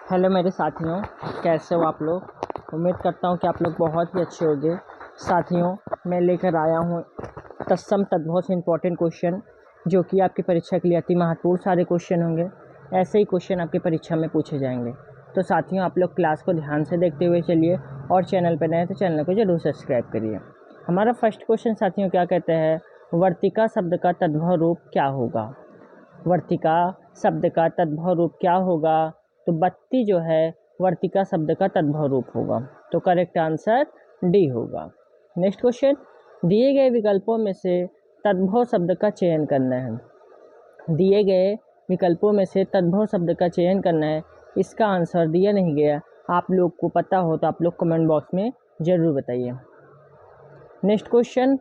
Hello मेरे साथियों, कैसे हो आप लोग। उम्मीद करता हूँ कि आप लोग बहुत ही अच्छे होंगे। साथियों, मैं लेकर आया हूँ तत्सम तद्भव से इम्पोर्टेंट क्वेश्चन, जो कि आपकी परीक्षा के लिए अति महत्वपूर्ण सारे क्वेश्चन होंगे। ऐसे ही क्वेश्चन आपकी परीक्षा में पूछे जाएंगे। तो साथियों, आप लोग क्लास को ध्यान से देखते हुए चलिए, और चैनल पर नए तो चैनल को जरूर सब्सक्राइब करिए। हमारा फर्स्ट क्वेश्चन साथियों क्या कहते हैं, वर्तिका शब्द का तद्भव रूप क्या होगा। वर्तिका शब्द का तद्भव रूप क्या होगा, तो बत्ती जो है वर्तिका शब्द का तद्भव रूप होगा। तो करेक्ट आंसर डी होगा। नेक्स्ट क्वेश्चन, दिए गए विकल्पों में से तद्भव शब्द का चयन करना है। दिए गए विकल्पों में से तद्भव शब्द का चयन करना है। इसका आंसर दिया नहीं गया, आप लोग को पता हो तो आप लोग कमेंट बॉक्स में ज़रूर बताइए। नेक्स्ट क्वेश्चन,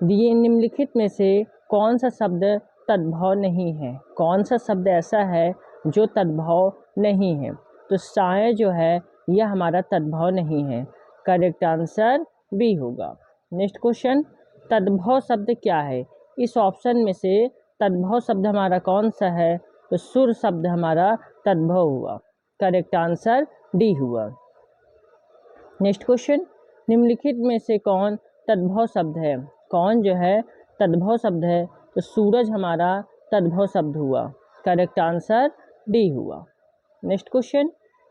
दिए निम्नलिखित में से कौन सा शब्द तद्भव नहीं है। कौन सा शब्द ऐसा है जो तद्भव नहीं है। तो साय जो है यह हमारा तद्भव नहीं है। करेक्ट आंसर बी होगा। नेक्स्ट क्वेश्चन, तद्भव शब्द क्या है। इस ऑप्शन में से तद्भव शब्द हमारा कौन सा है, तो सुर शब्द हमारा तद्भव हुआ। करेक्ट आंसर डी हुआ। नेक्स्ट क्वेश्चन, निम्नलिखित में से कौन तद्भव शब्द है। कौन जो है तद्भव शब्द है, तो सूरज हमारा तद्भव शब्द हुआ। करेक्ट आंसर डी हुआ। नेक्स्ट क्वेश्चन,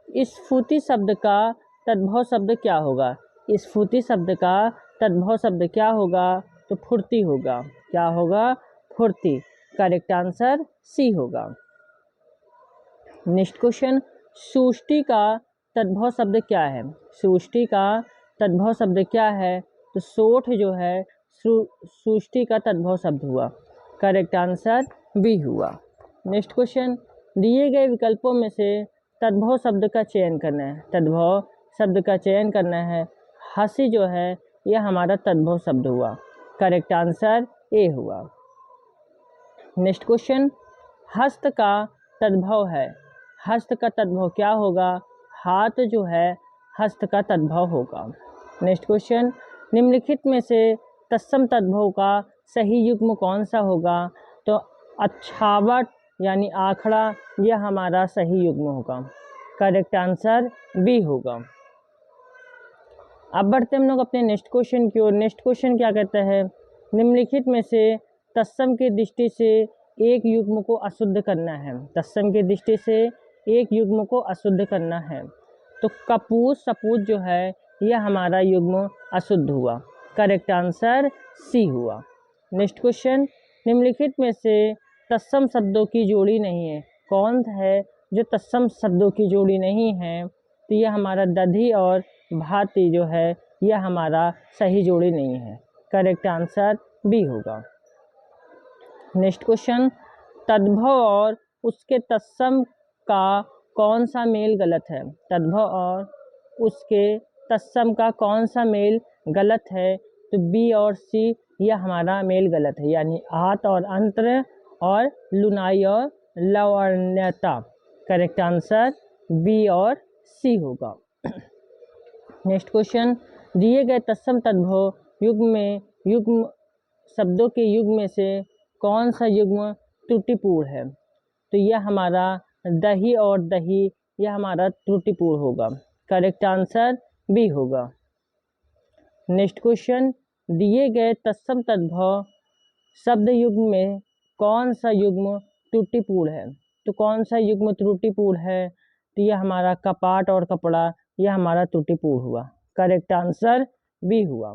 स्फूर्ति शब्द का तद्भव शब्द क्या होगा। स्फूर्ति शब्द का तद्भव शब्द क्या होगा, तो फुर्ती होगा। क्या होगा, फुर्ती। करेक्ट आंसर सी होगा। नेक्स्ट क्वेश्चन, सुष्टि का तद्भव शब्द क्या है। सुष्टि का तद्भव शब्द क्या है, तो सोठ जो है सुष्टि का तद्भव शब्द हुआ। करेक्ट आंसर बी हुआ। नेक्स्ट क्वेश्चन, दिए गए विकल्पों में से तद्भव शब्द का चयन करना है। तद्भव शब्द का चयन करना है। हंसी जो है यह हमारा तद्भव शब्द हुआ। करेक्ट आंसर ए हुआ। नेक्स्ट क्वेश्चन, हस्त का तद्भव है। हस्त का तद्भव क्या होगा, हाथ जो है हस्त का तद्भव होगा। नेक्स्ट क्वेश्चन, निम्नलिखित में से तत्सम तद्भव का सही युग्म कौन सा होगा, तो अक्षावट यानी आखड़ा यह हमारा सही युग्म होगा। करेक्ट आंसर बी होगा। अब बढ़ते हम लोग अपने नेक्स्ट क्वेश्चन की ओर। नेक्स्ट क्वेश्चन क्या कहता है, निम्नलिखित में से तत्सम की दृष्टि से एक युग्म को अशुद्ध करना है। तत्सम की दृष्टि से एक युग्म को अशुद्ध करना है। तो कपूस सपूत जो है यह हमारा युग्म अशुद्ध हुआ। करेक्ट आंसर सी हुआ। नेक्स्ट क्वेश्चन, निम्नलिखित में से तत्सम शब्दों की जोड़ी नहीं है। कौन है जो तत्सम शब्दों की जोड़ी नहीं है, तो यह हमारा दधी और भांति जो है यह हमारा सही जोड़ी नहीं है। करेक्ट आंसर बी होगा। नेक्स्ट क्वेश्चन, तद्भव और उसके तत्सम का कौन सा मेल गलत है। तद्भव और उसके तत्सम का कौन सा मेल गलत है, तो बी और सी यह हमारा मेल गलत है, यानी आत और अंतर और लुनाई और लवण्यता। करेक्ट आंसर बी और सी होगा। नेक्स्ट क्वेश्चन, दिए गए तत्सम तद्भव युग्म शब्दों के युग्म में से कौन सा युग्म त्रुटिपूर्ण है, तो यह हमारा दही और दही यह हमारा त्रुटिपूर्ण होगा। करेक्ट आंसर बी होगा। नेक्स्ट क्वेश्चन, दिए गए तत्सम तद्भव शब्द युग्म में कौन सा युग्म त्रुटिपूर्ण है, तो कौन सा युग्म त्रुटिपूर्ण है, तो यह हमारा कपाट और कपड़ा यह हमारा त्रुटिपूर्ण हुआ। करेक्ट आंसर बी हुआ।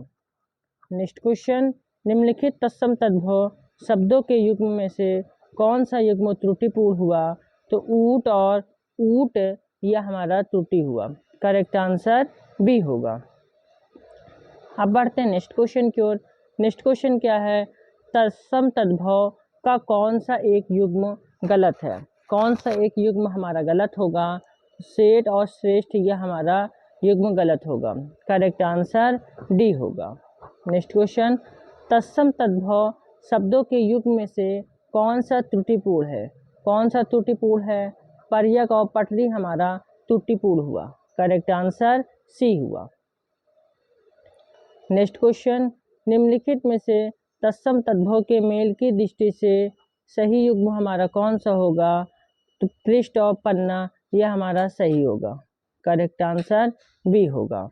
नेक्स्ट क्वेश्चन, निम्नलिखित तत्सम तद्भव शब्दों के युग्म में से कौन सा युग्म त्रुटिपूर्ण हुआ, तो ऊट और ऊट यह हमारा त्रुटि हुआ। करेक्ट आंसर बी होगा। अब बढ़ते हैं नेक्स्ट क्वेश्चन की ओर। नेक्स्ट क्वेश्चन क्या है, तत्सम तद्भव का कौन सा एक युग्म गलत है। कौन सा एक युग्म हमारा गलत होगा, सेठ और श्रेष्ठ यह हमारा युग्म गलत होगा। करेक्ट आंसर डी होगा। नेक्स्ट क्वेश्चन, तत्सम तद्भव शब्दों के युग्म में से कौन सा त्रुटिपूर्ण है। कौन सा त्रुटिपूर्ण है, पर्यक और पटरी हमारा त्रुटिपूर्ण हुआ। करेक्ट आंसर सी हुआ। नेक्स्ट क्वेश्चन, निम्नलिखित में से तत्सम तद्भव के मेल की दृष्टि से सही युग्म हमारा कौन सा होगा, तो पृष्ठ और पन्ना यह हमारा सही होगा। करेक्ट आंसर बी होगा।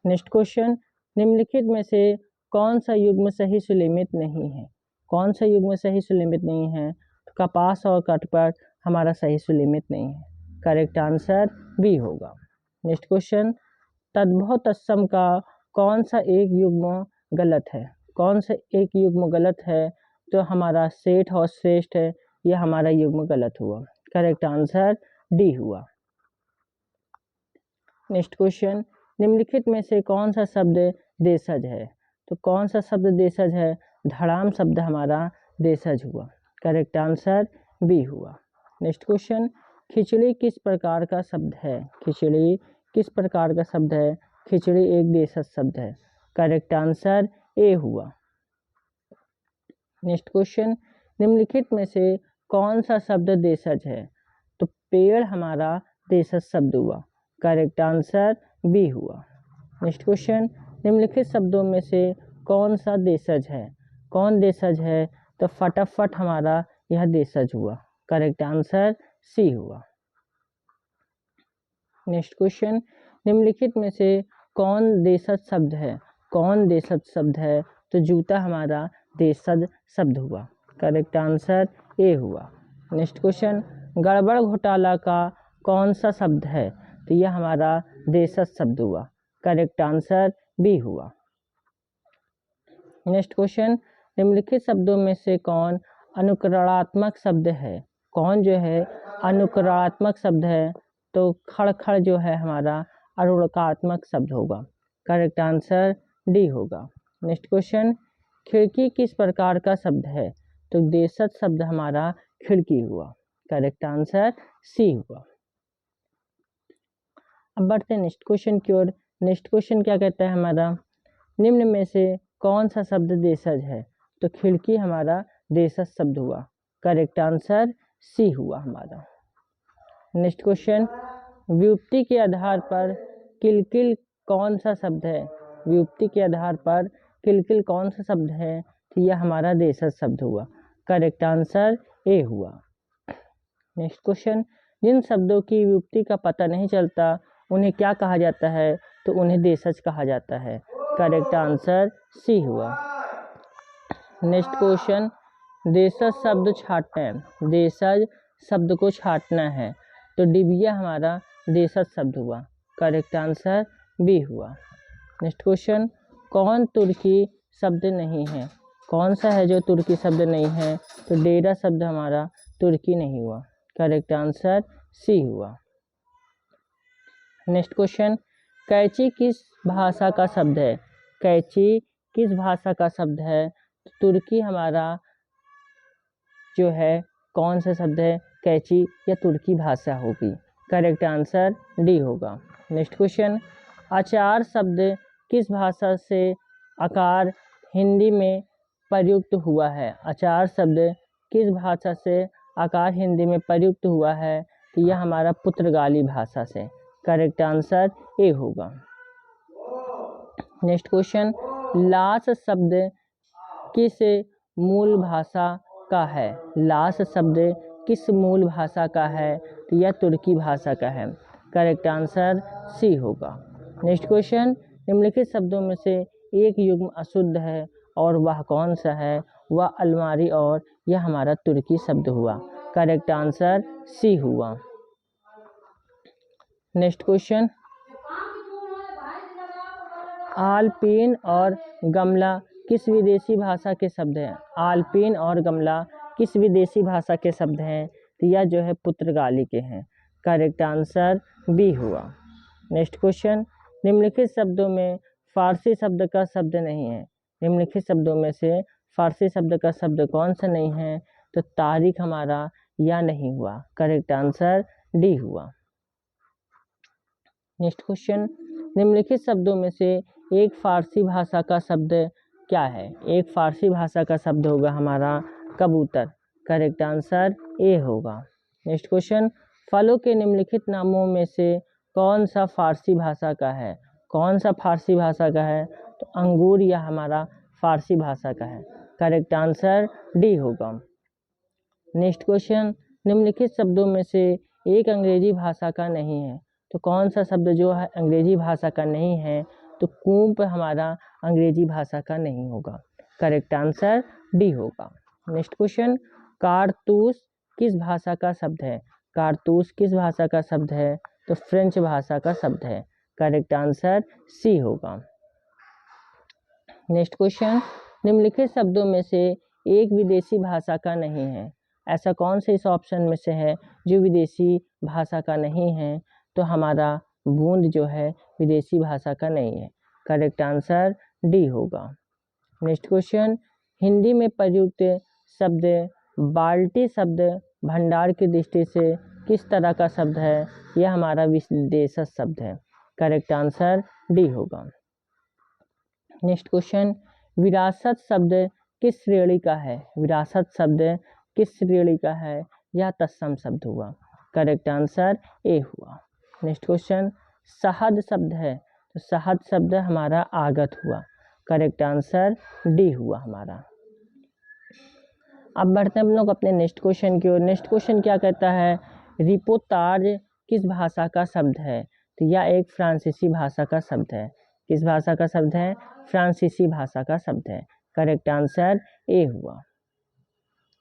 नेक्स्ट क्वेश्चन, निम्नलिखित में से कौन सा युग्म सही सुलेमित नहीं है? कौन सा युग्म सही सुलेमित नहीं है? तो कपास और कटपट हमारा सही सुलेमित नहीं है। करेक्ट आंसर बी होगा। नेक्स्ट क्वेश्चन, तद्भव तत्सम का कौन सा एक युग्म गलत है? कौन सा एक युग्म गलत है? तो हमारा सेठ और श्रेष्ठ है, यह हमारा युग्म गलत हुआ। करेक्ट आंसर डी हुआ। नेक्स्ट क्वेश्चन, निम्नलिखित में से कौन सा शब्द देशज है? तो कौन सा शब्द देशज है? धड़ाम शब्द हमारा देशज हुआ। करेक्ट आंसर बी हुआ। नेक्स्ट क्वेश्चन, खिचड़ी किस प्रकार का शब्द है? खिचड़ी किस प्रकार का शब्द है? खिचड़ी एक देशज शब्द है। करेक्ट आंसर ए हुआ। नेक्स्ट क्वेश्चन, निम्नलिखित में से कौन सा शब्द देशज है? तो पेड़ हमारा देशज शब्द हुआ। करेक्ट आंसर बी हुआ। नेक्स्ट क्वेश्चन, निम्नलिखित शब्दों में से कौन सा देशज है? कौन देशज है? तो फटाफट हमारा यह देशज हुआ। करेक्ट आंसर सी हुआ। नेक्स्ट क्वेश्चन, निम्नलिखित में से कौन देशज शब्द है? कौन देशज शब्द है? तो जूता हमारा देशज शब्द हुआ। करेक्ट आंसर ए हुआ। नेक्स्ट क्वेश्चन, गड़बड़ घोटाला का कौन सा शब्द है? तो यह हमारा देशज शब्द हुआ। करेक्ट आंसर बी हुआ। नेक्स्ट क्वेश्चन, निम्नलिखित शब्दों में से कौन अनुकरणात्मक शब्द है? कौन जो है अनुकरणात्मक शब्द है? तो खड़ जो है हमारा अनुकरणात्मक शब्द होगा। करेक्ट आंसर डी होगा। नेक्स्ट क्वेश्चन, खिड़की किस प्रकार का शब्द है? तो देशज शब्द हमारा खिड़की हुआ। करेक्ट आंसर सी हुआ। अब बढ़ते हैं नेक्स्ट क्वेश्चन की ओर। नेक्स्ट क्वेश्चन क्या कहता है हमारा, निम्न में से कौन सा शब्द देशज है? तो खिड़की हमारा देशज शब्द हुआ। करेक्ट आंसर सी हुआ हमारा। नेक्स्ट क्वेश्चन, व्युत्पत्ति के आधार पर किलकिल कौन सा शब्द है? व्युत्पत्ति के आधार पर किलकिल कौन सा शब्द है? तो यह हमारा देशज शब्द हुआ। करेक्ट आंसर ए हुआ। नेक्स्ट क्वेश्चन, जिन शब्दों की व्युत्पत्ति का पता नहीं चलता उन्हें क्या कहा जाता है? तो उन्हें देशज कहा जाता है। करेक्ट आंसर सी हुआ। नेक्स्ट क्वेश्चन, देशज शब्द छाटना है। देशज शब्द को छाटना है, तो डिबिया हमारा देशज शब्द हुआ। करेक्ट आंसर बी हुआ। नेक्स्ट क्वेश्चन, कौन तुर्की शब्द नहीं है? कौन सा है जो तुर्की शब्द नहीं है? तो डेरा शब्द हमारा तुर्की नहीं हुआ। करेक्ट आंसर सी हुआ। नेक्स्ट क्वेश्चन, कैंची किस भाषा का शब्द है? कैंची किस भाषा का शब्द है? तुर्की हमारा जो है कौन सा शब्द है? कैंची या तुर्की भाषा होगी। करेक्ट आंसर डी होगा। नेक्स्ट क्वेश्चन, आचार शब्द किस भाषा से आकार हिंदी में प्रयुक्त हुआ है? आचार शब्द किस भाषा से आकार हिंदी में प्रयुक्त हुआ है? तो यह हमारा पुर्तगाली भाषा से। करेक्ट आंसर ए होगा। नेक्स्ट क्वेश्चन, लाश शब्द किस मूल भाषा का है? लाश शब्द किस मूल भाषा का है? तो यह तुर्की भाषा का है। करेक्ट आंसर सी होगा। नेक्स्ट क्वेश्चन, निम्नलिखित शब्दों में से एक युग्म अशुद्ध है और वह कौन सा है? वह अलमारी और यह हमारा तुर्की शब्द हुआ। करेक्ट आंसर सी हुआ। नेक्स्ट क्वेश्चन, आलपीन और गमला किस विदेशी भाषा के शब्द हैं? आलपीन और गमला किस विदेशी भाषा के शब्द हैं? तो यह जो है पुर्तगाली के हैं। करेक्ट आंसर बी हुआ। नेक्स्ट क्वेश्चन, निम्नलिखित शब्दों में फारसी शब्द का शब्द नहीं है। निम्नलिखित शब्दों में से फारसी शब्द का शब्द कौन सा नहीं है? तो तारीख हमारा या नहीं हुआ। करेक्ट आंसर डी हुआ। नेक्स्ट क्वेश्चन, निम्नलिखित शब्दों में से एक फारसी भाषा का शब्द क्या है? एक फारसी भाषा का शब्द होगा हमारा कबूतर। करेक्ट आंसर ए होगा। नेक्स्ट क्वेश्चन, फलों के निम्नलिखित नामों में से कौन सा फारसी भाषा का है? कौन सा फारसी भाषा का है? तो अंगूर या हमारा फारसी भाषा का है। करेक्ट आंसर डी होगा। नेक्स्ट क्वेश्चन, निम्नलिखित शब्दों में से एक अंग्रेजी भाषा का नहीं है। तो कौन सा शब्द जो है अंग्रेजी भाषा का नहीं है? तो कूप हमारा अंग्रेजी भाषा का नहीं होगा। करेक्ट आंसर डी होगा। नेक्स्ट क्वेश्चन, कारतूस किस भाषा का शब्द है? कारतूस किस भाषा का शब्द है? तो फ्रेंच भाषा का शब्द है। करेक्ट आंसर सी होगा। नेक्स्ट क्वेश्चन, निम्नलिखित शब्दों में से एक विदेशी भाषा का नहीं है। ऐसा कौन से इस ऑप्शन में से है जो विदेशी भाषा का नहीं है? तो हमारा बूंद जो है विदेशी भाषा का नहीं है। करेक्ट आंसर डी होगा। नेक्स्ट क्वेश्चन, हिंदी में प्रयुक्त शब्द बाल्टी शब्द भंडार की दृष्टि से किस तरह का शब्द है? यह हमारा विदेशज शब्द है। करेक्ट आंसर डी होगा। नेक्स्ट क्वेश्चन, विरासत शब्द किस श्रेणी का है? विरासत शब्द किस श्रेणी का है? यह तत्सम शब्द हुआ। करेक्ट आंसर ए हुआ। नेक्स्ट क्वेश्चन, शहद शब्द है, तो शहद शब्द हमारा आगत हुआ। करेक्ट आंसर डी हुआ हमारा। अब बढ़ते हैं हम लोग अपने नेक्स्ट क्वेश्चन की ओर। नेक्स्ट क्वेश्चन क्या कहता है? रिपोर्टाज किस भाषा का शब्द है? तो यह एक फ्रांसीसी भाषा का शब्द है। किस भाषा का शब्द है? फ्रांसीसी भाषा का शब्द है। करेक्ट आंसर ए हुआ।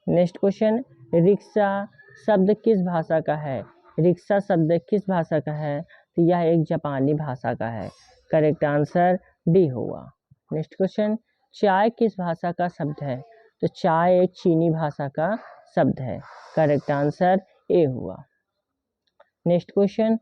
नेक्स्ट क्वेश्चन, रिक्शा शब्द किस भाषा का है? रिक्शा शब्द किस भाषा का है? तो यह एक जापानी भाषा का है। करेक्ट आंसर डी होगा। नेक्स्ट क्वेश्चन, चाय किस भाषा का शब्द है? तो चाय एक चीनी भाषा का शब्द है। करेक्ट आंसर ए हुआ। नेक्स्ट क्वेश्चन,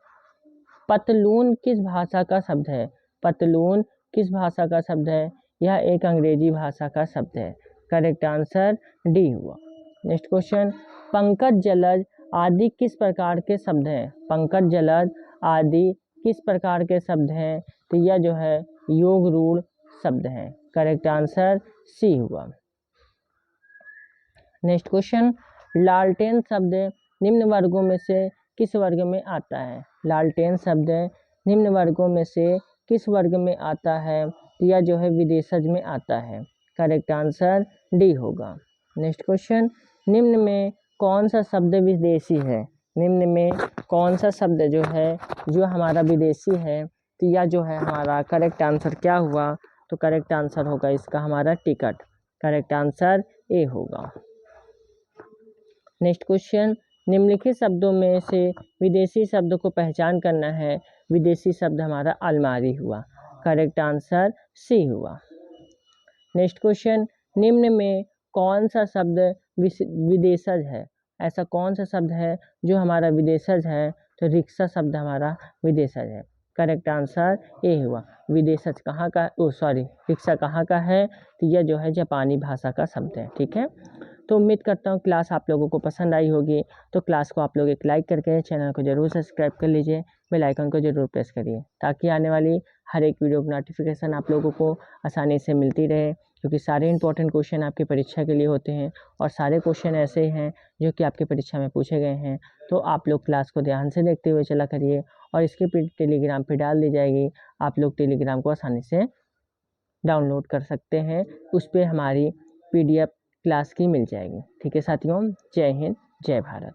पतलून किस भाषा का शब्द है? पतलून किस भाषा का शब्द है? यह एक अंग्रेजी भाषा का शब्द है। करेक्ट आंसर डी हुआ। नेक्स्ट क्वेश्चन, पंकज जलज आदि किस प्रकार के शब्द हैं? पंकज जलज आदि किस प्रकार के शब्द हैं? तो यह जो है योग रूढ़ शब्द हैं। करेक्ट आंसर सी हुआ। नेक्स्ट क्वेश्चन, लालटेन शब्द निम्न वर्गों में से किस वर्ग में आता है? लालटेन शब्द निम्न वर्गों में से किस वर्ग में आता है? तो यह जो है विदेशज में आता है। करेक्ट आंसर डी होगा। नेक्स्ट क्वेश्चन, निम्न में कौन सा शब्द विदेशी है? निम्न में कौन सा शब्द जो है जो हमारा विदेशी है? तो यह जो है हमारा करेक्ट आंसर क्या हुआ? तो करेक्ट आंसर होगा इसका हमारा टिकट। करेक्ट आंसर ए होगा। नेक्स्ट क्वेश्चन, निम्नलिखित शब्दों में से विदेशी शब्द को पहचान करना है। विदेशी शब्द हमारा अलमारी हुआ। करेक्ट आंसर सी हुआ। नेक्स्ट क्वेश्चन, निम्न में कौन सा शब्द विदेशज है? ऐसा कौन सा शब्द है जो हमारा विदेशज है? तो रिक्शा शब्द हमारा विदेशज है। करेक्ट आंसर ए हुआ। विदेशज कहाँ का, रिक्शा कहाँ का है? तो यह जो है जापानी भाषा का शब्द है। ठीक है, तो उम्मीद करता हूँ क्लास आप लोगों को पसंद आई होगी। तो क्लास को आप लोग एक लाइक करके चैनल को जरूर सब्सक्राइब कर लीजिए, बेल आइकन को जरूर प्रेस करिए ताकि आने वाली हर एक वीडियो की नोटिफिकेशन आप लोगों को आसानी से मिलती रहे, क्योंकि सारे इंपॉर्टेंट क्वेश्चन आपकी परीक्षा के लिए होते हैं और सारे क्वेश्चन ऐसे हैं जो कि आपकी परीक्षा में पूछे गए हैं। तो आप लोग क्लास को ध्यान से देखते हुए चला करिए और इसकी टेलीग्राम पर डाल दी जाएगी। आप लोग टेलीग्राम को आसानी से डाउनलोड कर सकते हैं, उस पर हमारी PDF क्लास की मिल जाएगी। ठीक है साथियों, जय हिंद जय भारत।